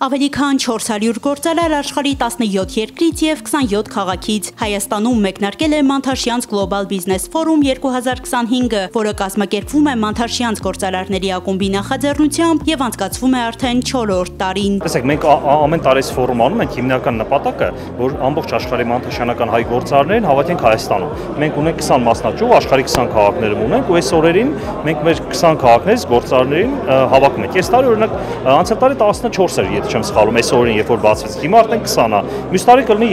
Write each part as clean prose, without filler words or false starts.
Ավելի քան 400 գործարար աշխարհի 17 երկրից և 27 քաղաքից Հայաստանում մեկնարկել է Մանթաշյանց Global Business Forum 2025-ը, որը կազմակերպվում է Մանթաշյանց գործարարների ակումբի նախաձեռնությամբ և անցկացվում է արդեն 4-րդ տարին։ Տեսեք, մենք ամեն տարի ֆորում անում ենք, հիմնական նպատակը, որ ամբողջ աշխարհի մանթաշյանական հայ գործարարներին հավաքենք Հայաստանում։ Մենք ունենք 20 մասնաճյուղ, աշխարհի 20 քաղաքներում ունենք, ու այս օրերին մենք մեր 20 քաղաքներից գործարարներին հավաքում ենք։ Այս տարի օրինակ անցյալ տարի 14 էր, եթե չեմ սխալվում, այս օրին երբ որ բացվեց, հիմա արդեն 20 է, մյուս տարի կլինի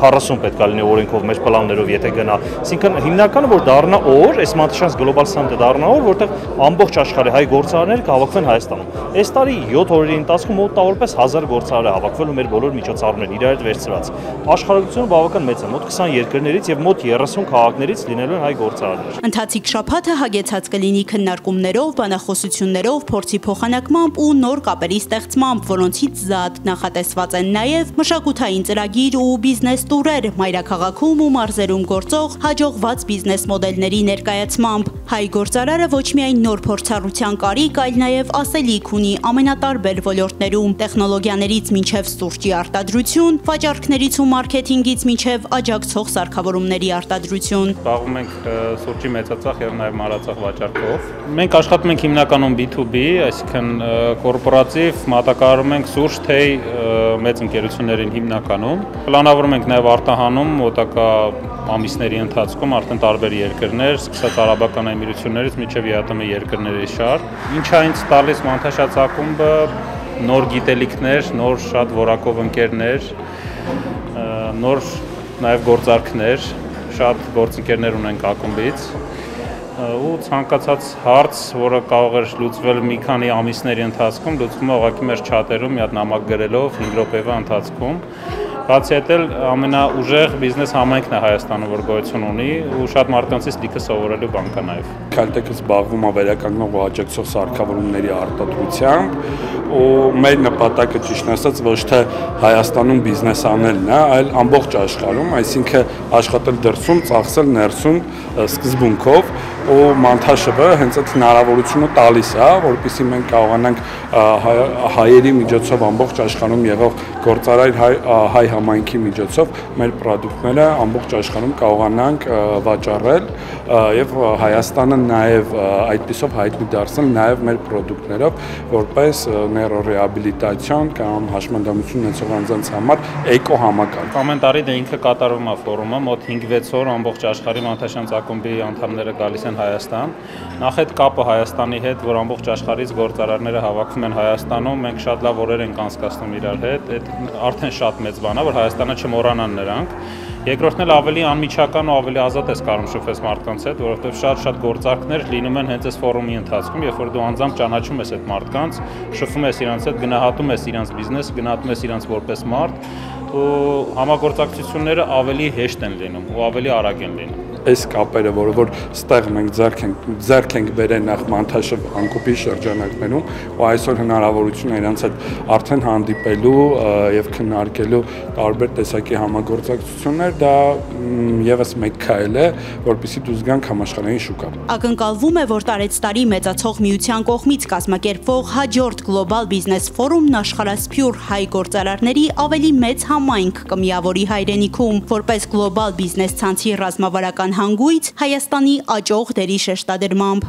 30-40 պետք է լինի օրենքով մեր պլաններով եթե գնա։ Այսինքն հիմնականը որ դառնա օր, այս Մանթաշյանց Global Summit-ը դառնա օր, որտեղ ամբողջ աշխարհի հայ գործարարները կհավաքվեն Հայաստանում։ Այս տարի 7 օրերի ընթացքում մոտավորապես 1000 գործարար է հավաքվել ու մեր բոլոր միջոցառումներ իրար հետ վերցրած։ Աշխարհագրությունը բավական մեծ է, մոտ 20 երկրներից եւ մոտ 30 քաղաքներից լինելու են հայ գործարարներ։ Ընթացիկ շաբաթը հագեցած կլինի քննարկումներով, բանախոսություններով, փորձի փոխանակմամբ ու նոր կապերի ստեղծմամբ, որոնցից զատ նախատեսված են նաև մշակութային ծրագիր ու բիզնես տուրեր մայրաքաղաքում ու մարզերում գործող հաջողված բիզնես մոդելների ներկայացմամբ։ Հայ գործարարը ոչ միայն նոր փորձառության կարիք, այլ նաև ասելիք ունի ամենատարբեր ոլորտներում՝ տեխնոլոգիաներից մինչև սուրճի արտադրություն, վաճառքներից ու մարքեթինգից մինչև աջակցող սարքավորումների արտադրություն։ Զբաղվում ենք սուրճի մեծածախ եւ նաեւ մանրածախ վաճառքով։ Մենք աշխատում ենք հիմնականում B2B, այսինքն կորպորատիվ մատակարարում ենք սուրճ, թեյ մեծ ընկերություններին հիմնականում։ Պլանավորում ենք նաեւ արտահանում մոտակա ամիսների ընթացքում արդեն տարբեր երկրներ, սկսած արաբական էմիրություններից մինչև ԵԱՏՄ երկրների շարք։ Ինչ է ինձ տալիս Մանթաշյանց ակումբը, նոր գիտելիքներ, նոր շատ որակով ընկերներ, նոր նաեւ գործարքներ, շատ գործընկերներ ունենք ակումբից ու ցանկացած հարց, որը կարող էր լուծվել մի քանի ամիսների ընթացքում, լուծվում է ուղղակի մեր չաթերում մի հատ նամակ գրելով 5 րոպեվա ընթացքում։ Բացի այդ էլ ամենաուժեղ բիզնես համայնքն է Հայաստանում, որ գոյություն ունի ու շատ մարդկանցից լիքը սովորելու բան կա նաև։ Քալտեկը զբաղվում է վերականգնող ու աջակցող սարքավորումների արտադրությամբ ու մեր նպատակը ճիշտ ասած ոչ թե Հայաստանում բիզնես անելն է, այլ ամբողջ աշխարհում, այսինքն աշխատել դրսում, ծախսել ներսում սկզբունքով ու Մանթաշը հենց այդ հնարավորությունը տալիս է, որպեսզի մենք կարողանանք հայերի միջոցով ամբողջ աշխարհում եղող գործարար հայ համայնքի միջոցով մեր պրոդուկտները ամբողջ աշխարհում կարողանանք վաճառել եւ Հայաստանը նաեւ այդպիսով հայտնի դարձնել նաեւ մեր պրոդուկտներով որպես նեյրոռեաբիլիտացիոն կամ հաշմանդամություն ունեցող անձանց համար էկո համակարգ։ Ամեն տարի դե ինքը կատարվում է ֆորումը, մոտ 5-6 օր ամբողջ աշխարհի Մանթաշյանց ակումբի անդամները գալիս են Հայաստան։ Նախ այդ կապը Հայաստանի հետ, որ ամբողջ աշխարհից գործարարները հավաքվում են Հայաստանում, մենք շատ լավ օրեր ենք անցկացնում իրար հետ, այդ արդեն շատ մեծ բան է, որ Հայաստանը չմոռանան նրանք։ Երկրորդն էլ ավելի անմիջական ու ավելի ազատ ես կարող շփվել մարդկանց հետ, որովհետև շատ գործարքներ լինում են հենց այս ֆորումի ընթացքում, երբ որ դու անձամբ ճանաչում ես այդ մարդկանց, շփվում ես իրancs հետ, գնահատում ես իրancs բիզնեսը, գնահատում ես իրancs որպես մարդ ու համագործակցությունները ավելի հեշտ են լինում ու ավելի արագ են լինում։ Այս կապերը, որ ստեղ մենք ձեռք ենք բերել նախ Մանթաշը անկուպի շրջանակներում ու այսօր հնարավորություն է իրանց հետ արդեն հանդիպելու եւ քննարկելու տարբեր տեսակի համագործակցություններ, դա եւս մեկ քայլ է, որպեսզի դուրս գանք համաշխարհային շուկա։ Ակնկալվում է, որ տարեցտարի մեծացող միության կողմից կազմակերպվող հաջորդ Global Business Forum-ն աշխարհասփյուռ հայ գործարարների ավելի մեծ համայնք կմիավորի հայրենիքում, որպես Global Business ցանցի ռազմավարական հանգույց Հայաստանի աճող դերի շեշտադրմամբ։